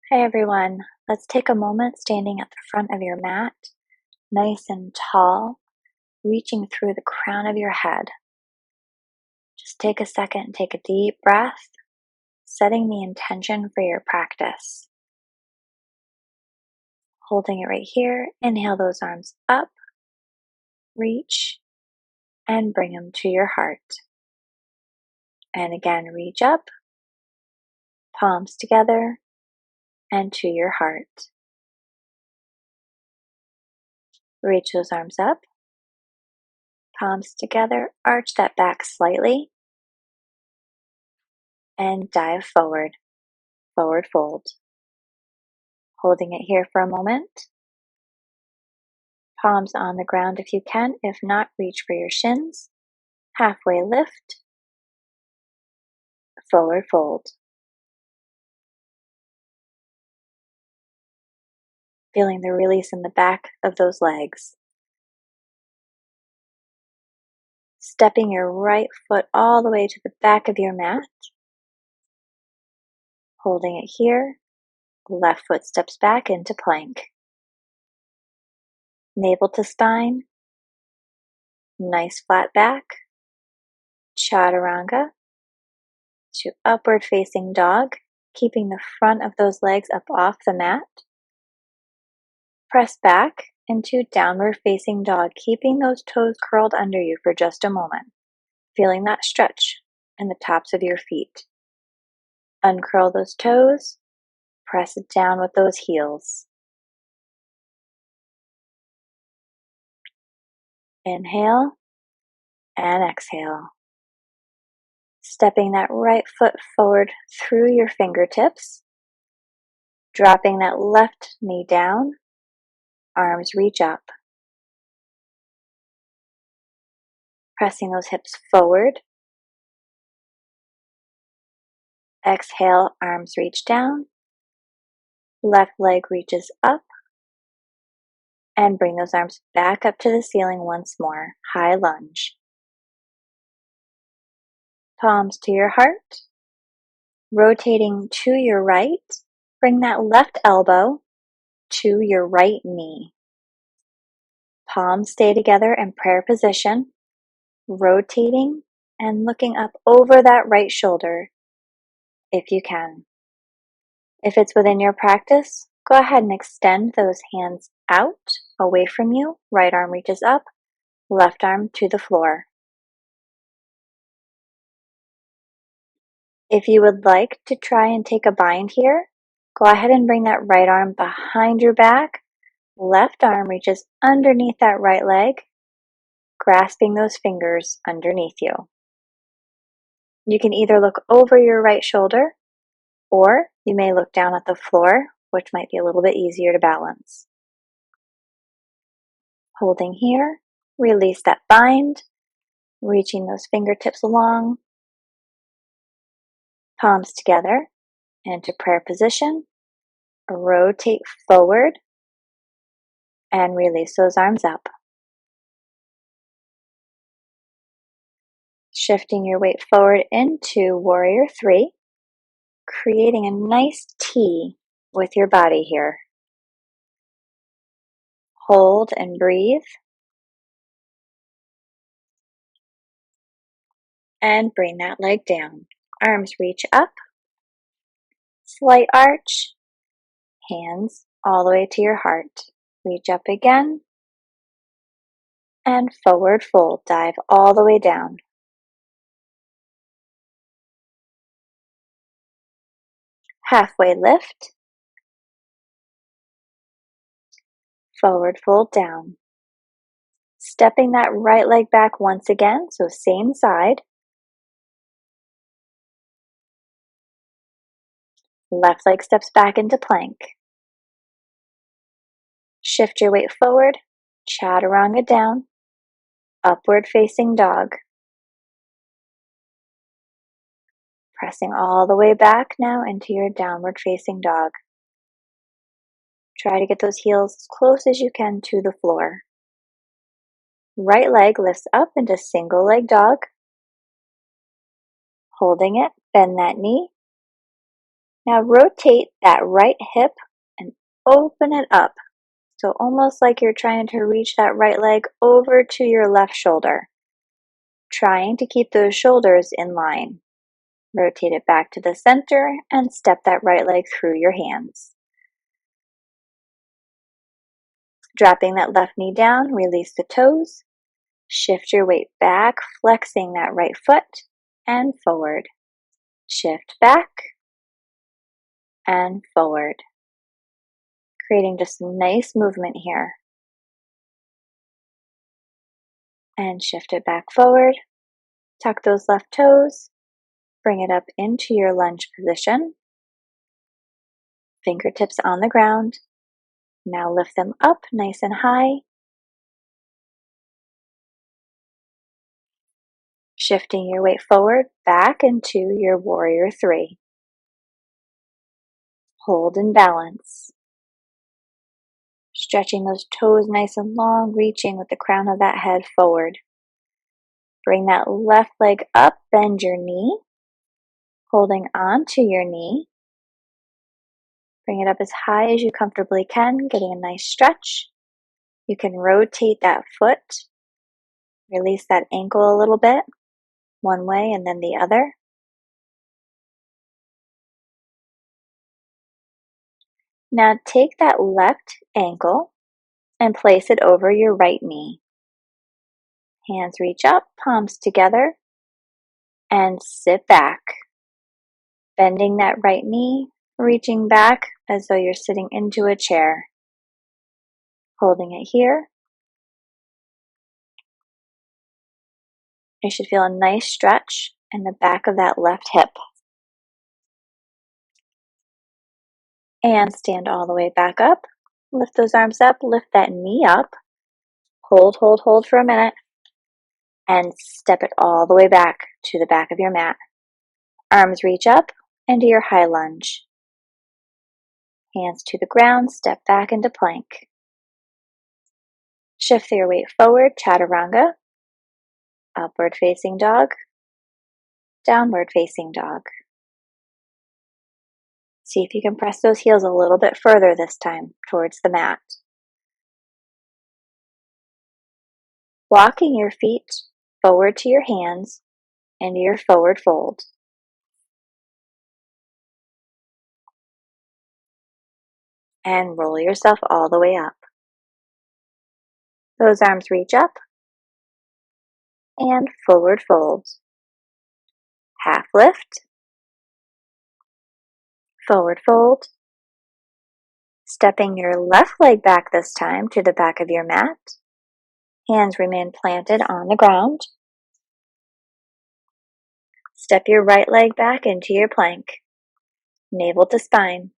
Hey everyone, let's take a moment standing at the front of your mat, nice and tall, reaching through the crown of your head. Just take a second and take a deep breath, setting the intention for your practice. Holding it right here, inhale those arms up, reach, and bring them to your heart. And again, reach up, palms together, and to your heart. Reach those arms up, palms together, arch that back slightly, and dive forward, forward fold. Holding it here for a moment. Palms on the ground if you can. If not, reach for your shins. Halfway lift. Forward fold. Feeling the release in the back of those legs. Stepping your right foot all the way to the back of your mat. Holding it here. Left foot steps back into plank. Navel to spine. Nice flat back. Chaturanga to upward facing dog, keeping the front of those legs up off the mat. Press back into downward facing dog, keeping those toes curled under you for just a moment, feeling that stretch in the tops of your feet. Uncurl those toes, press it down with those heels. Inhale and exhale. Stepping that right foot forward through your fingertips, dropping that left knee down, arms reach up. Pressing those hips forward. Exhale, arms reach down. Left leg reaches up. And bring those arms back up to the ceiling once more. High lunge. Palms to your heart. Rotating to your right. Bring that left elbow to your right knee. Palms stay together in prayer position. Rotating and looking up over that right shoulder if you can. If it's within your practice, go ahead and extend those hands out away from you. Right arm reaches up, left arm to the floor. If you would like to try and take a bind here, go ahead and bring that right arm behind your back. Left arm reaches underneath that right leg, grasping those fingers underneath you. You can either look over your right shoulder, or you may look down at the floor, which might be a little bit easier to balance. Holding here, release that bind, reaching those fingertips along, palms together, into prayer position. Rotate forward and release those arms up. Shifting your weight forward into Warrior 3, creating a nice T with your body here. Hold and breathe. And bring that leg down. Arms reach up. Slight arch. Hands all the way to your heart. Reach up again. And forward fold. Dive all the way down. Halfway lift. Forward fold down. Stepping that right leg back once again, so same side. Left leg steps back into plank. Shift your weight forward, chaturanga down, upward facing dog. Pressing all the way back now into your downward facing dog. Try to get those heels as close as you can to the floor. Right leg lifts up into single leg dog. Holding it, bend that knee. Now rotate that right hip and open it up. So almost like you're trying to reach that right leg over to your left shoulder, trying to keep those shoulders in line. Rotate it back to the center and step that right leg through your hands. Dropping that left knee down, release the toes. Shift your weight back, flexing that right foot and forward. Shift back and forward. Creating just nice movement here. And shift it back forward. Tuck those left toes. Bring it up into your lunge position. Fingertips on the ground. Now lift them up nice and high. Shifting your weight forward back into your warrior three. Hold and balance. Stretching those toes nice and long, reaching with the crown of that head forward. Bring that left leg up, bend your knee, holding on to your knee. Bring it up as high as you comfortably can, getting a nice stretch. You can rotate that foot, release that ankle a little bit, one way and then the other. Now take that left ankle and place it over your right knee. Hands reach up, palms together, and sit back. Bending that right knee, reaching back as though you're sitting into a chair. Holding it here. You should feel a nice stretch in the back of that left hip. And stand all the way back up. Lift those arms up, lift that knee up. Hold, hold, hold for a minute. And step it all the way back to the back of your mat. Arms reach up into your high lunge. Hands to the ground, step back into plank. Shift your weight forward, chaturanga. Upward facing dog. Downward facing dog. See if you can press those heels a little bit further this time towards the mat. Walking your feet forward to your hands into your forward fold. And roll yourself all the way up. Those arms reach up and forward fold. Half lift, forward fold. Stepping your left leg back this time to the back of your mat. Hands remain planted on the ground. Step your right leg back into your plank, navel to spine.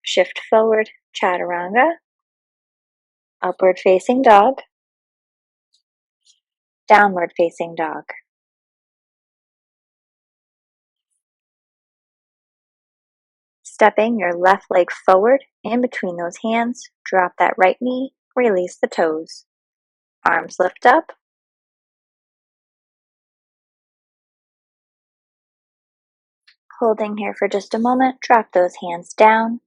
Shift forward, chaturanga. Upward facing dog. Downward facing dog. Stepping your left leg forward in between those hands, drop that right knee, release the toes. Arms lift up. Holding here for just a moment, drop those hands down.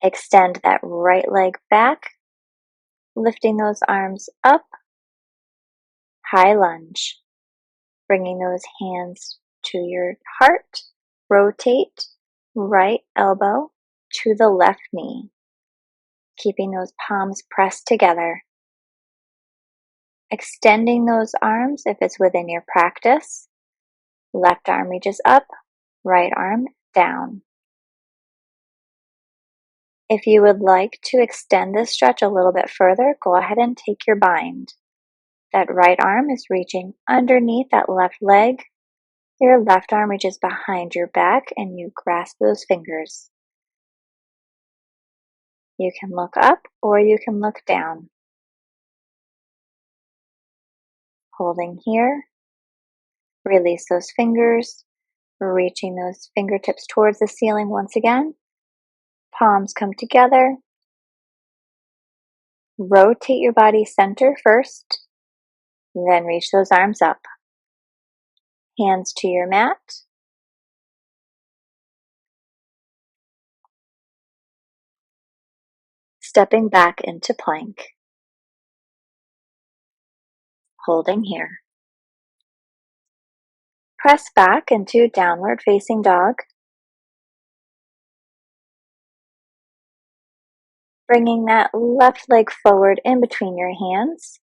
Extend that right leg back, lifting those arms up. High lunge. Bringing those hands to your heart. Rotate right elbow to the left knee. Keeping those palms pressed together. Extending those arms if it's within your practice. Left arm reaches up, right arm down. If you would like to extend this stretch a little bit further, go ahead and take your bind. That right arm is reaching underneath that left leg. Your left arm reaches behind your back and you grasp those fingers. You can look up or you can look down. Holding here. Release those fingers, reaching those fingertips towards the ceiling once again. Palms come together. Rotate your body center first, then reach those arms up. Hands to your mat. stepping back into plank, holding here. Press back into downward facing dog, bringing that left leg forward in between your hands.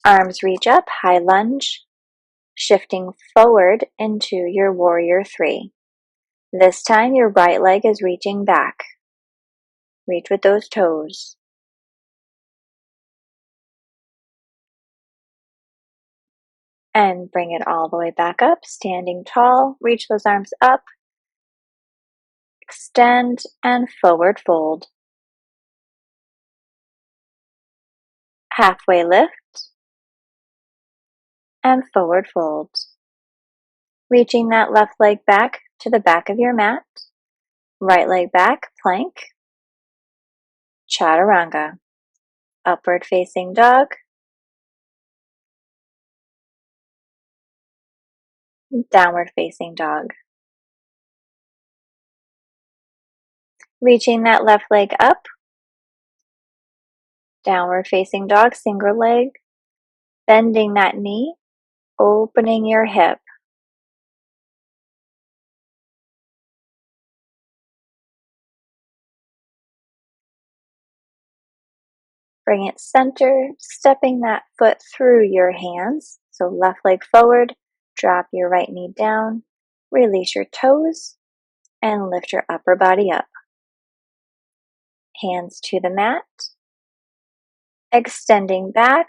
Arms reach up, high lunge, shifting forward into your warrior three. This time your right leg is reaching back. Reach with those toes. And bring it all the way back up, standing tall. Reach those arms up, extend, and forward fold. Halfway lift, and forward fold. Reaching that left leg back to the back of your mat. Right leg back, plank. Chaturanga. Upward facing dog. Downward facing dog. Reaching that left leg up. Downward facing dog, single leg. Bending that knee, opening your hip. Bring it center, stepping that foot through your hands. So left leg forward, drop your right knee down, release your toes, and lift your upper body up. Hands to the mat, extending back,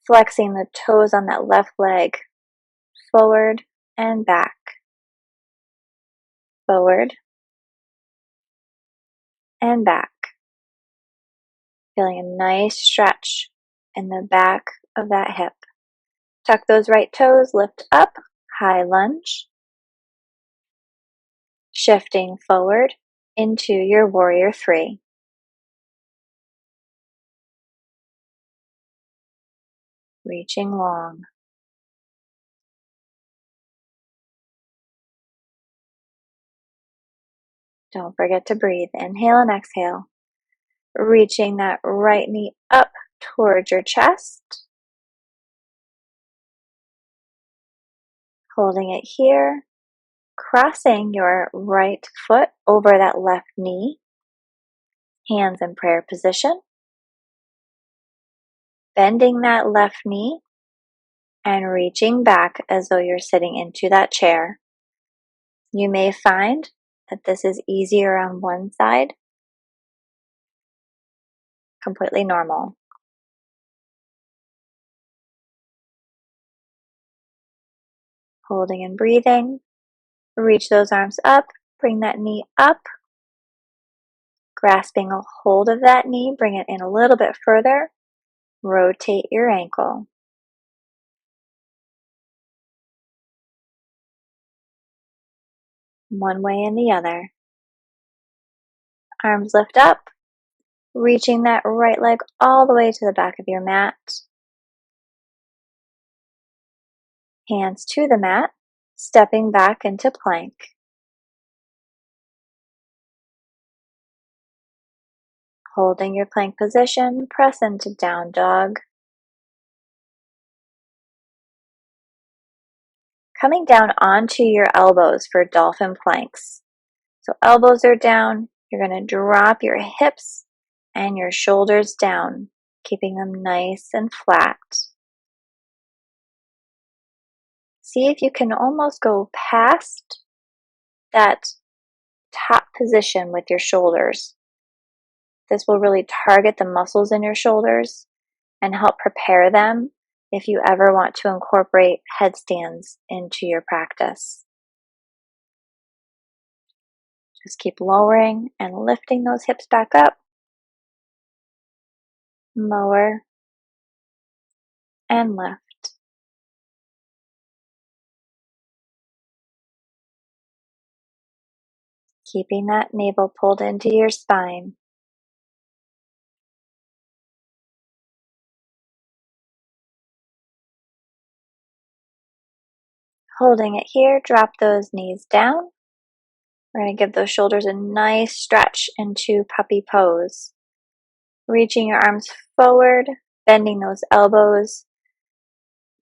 flexing the toes on that left leg, forward and back, forward and back. Feeling a nice stretch in the back of that hip. Tuck those right toes, lift up, high lunge, shifting forward into your warrior three. Reaching long. Don't forget to breathe. Inhale and exhale. Reaching that right knee up towards your chest. Holding it here. Crossing your right foot over that left knee. Hands in prayer position. Bending that left knee and reaching back as though you're sitting into that chair. You may find that this is easier on one side. Completely normal. Holding and breathing. Reach those arms up. Bring that knee up. Grasping a hold of that knee. Bring it in a little bit further. Rotate your ankle. One way and the other. Arms lift up. Reaching that right leg all the way to the back of your mat. Hands to the mat. Stepping back into plank. Holding your plank position, press into down dog. Coming down onto your elbows for dolphin planks. So elbows are down, you're going to drop your hips and your shoulders down, keeping them nice and flat. See if you can almost go past that top position with your shoulders. This will really target the muscles in your shoulders and help prepare them if you ever want to incorporate headstands into your practice. Just keep lowering and lifting those hips back up. Lower and lift. Keeping that navel pulled into your spine. Holding it here, drop those knees down. We're going to give those shoulders a nice stretch into puppy pose. Reaching your arms forward, bending those elbows,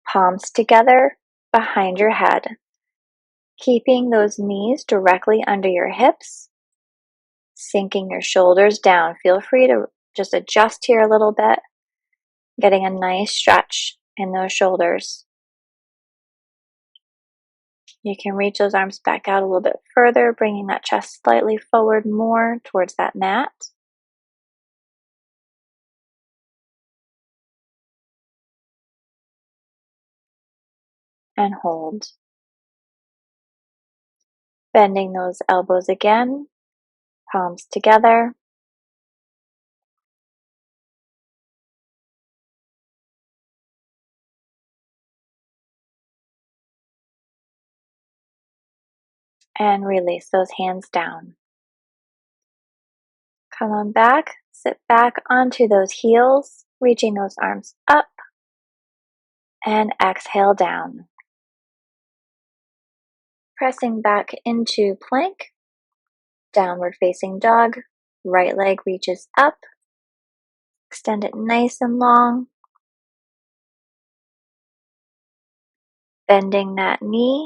palms together behind your head. Keeping those knees directly under your hips, sinking your shoulders down. Feel free to just adjust here a little bit, getting a nice stretch in those shoulders. You can reach those arms back out a little bit further, bringing that chest slightly forward more towards that mat. And hold. Bending those elbows again, palms together. And release those hands down. Come on back, sit back onto those heels, reaching those arms up, and exhale down. Pressing back into plank, downward facing dog, right leg reaches up, extend it nice and long, bending that knee,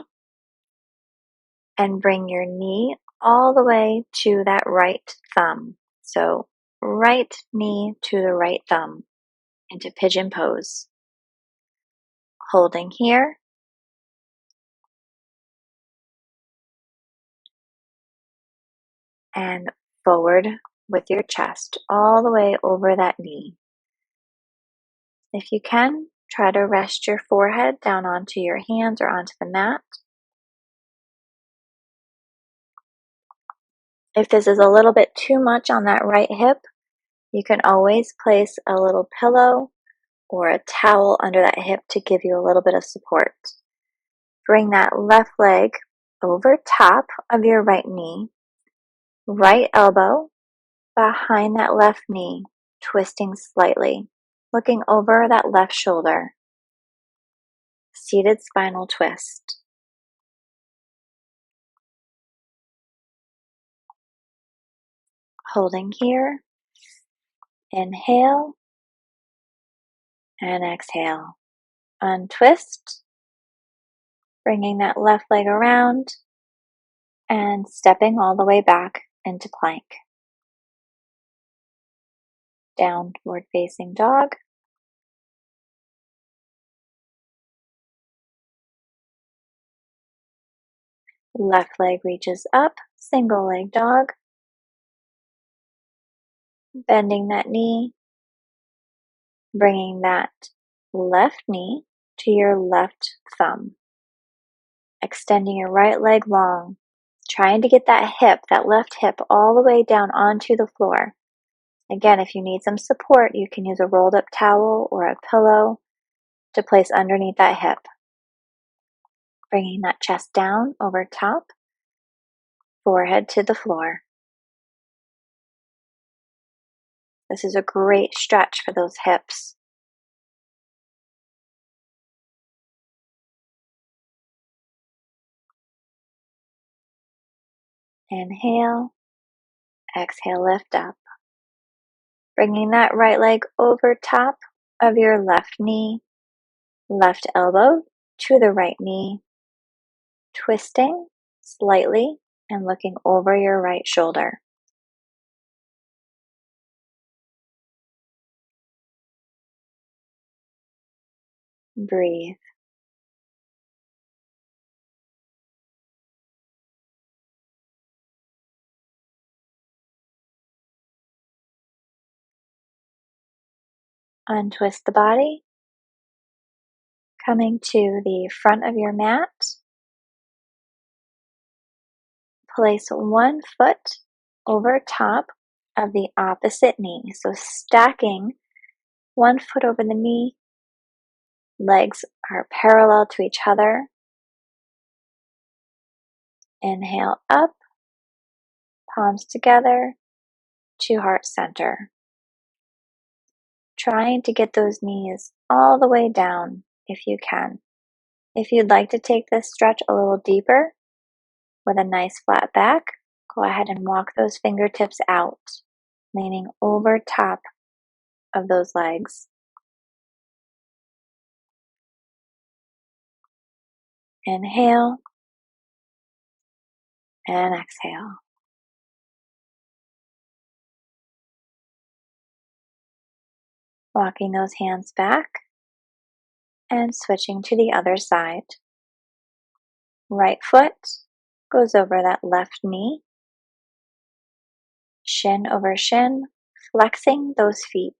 and bring your knee all the way to that right thumb. So right knee to the right thumb into pigeon pose. Holding here. And forward with your chest all the way over that knee. If you can, try to rest your forehead down onto your hands or onto the mat. If this is a little bit too much on that right hip, you can always place a little pillow or a towel under that hip to give you a little bit of support. Bring that left leg over top of your right knee, right elbow behind that left knee, twisting slightly, looking over that left shoulder. Seated spinal twist. Holding here. Inhale and exhale. Untwist. Bringing that left leg around and stepping all the way back into plank. Downward facing dog. Left leg reaches up, single leg dog. Bending that knee, bringing that left knee to your left thumb. Extending your right leg long, trying to get that hip, that left hip, all the way down onto the floor. Again, if you need some support, you can use a rolled up towel or a pillow to place underneath that hip. Bringing that chest down over top, forehead to the floor. This is a great stretch for those hips. Inhale, exhale, lift up. Bringing that right leg over top of your left knee, left elbow to the right knee, twisting slightly and looking over your right shoulder. Breathe. Untwist the body, coming to the front of your mat. Place one foot over top of the opposite knee. So stacking one foot over the knee, legs are parallel to each other. Inhale up, palms together to heart center. Trying to get those knees all the way down if you can. If you'd like to take this stretch a little deeper, With a nice flat back, go ahead and walk those fingertips out, leaning over top of those legs. Inhale and exhale. Walking those hands back and switching to the other side. Right foot goes over that left knee, shin over shin, flexing those feet.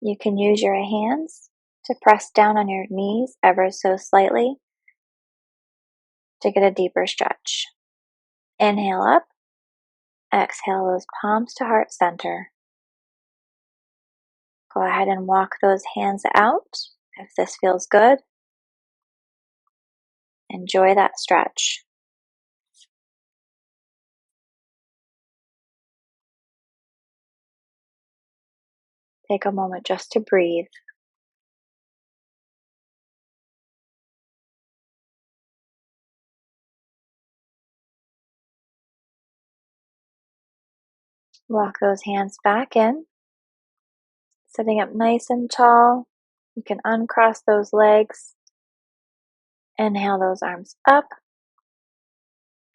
You can use your hands to press down on your knees ever so slightly to get a deeper stretch. Inhale up, exhale those palms to heart center. Go ahead and walk those hands out if this feels good. Enjoy that stretch. Take a moment just to breathe. Walk those hands back in, sitting up nice and tall. You can uncross those legs. Inhale those arms up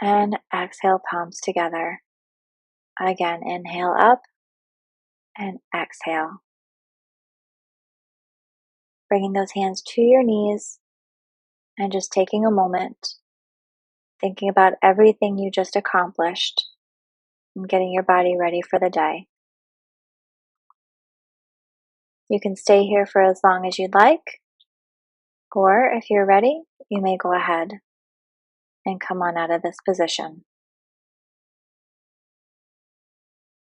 and exhale palms together. Again, inhale up and exhale. Bringing those hands to your knees and just taking a moment, thinking about everything you just accomplished and getting your body ready for the day. You can stay here for as long as you'd like, or if you're ready, you may go ahead and come on out of this position.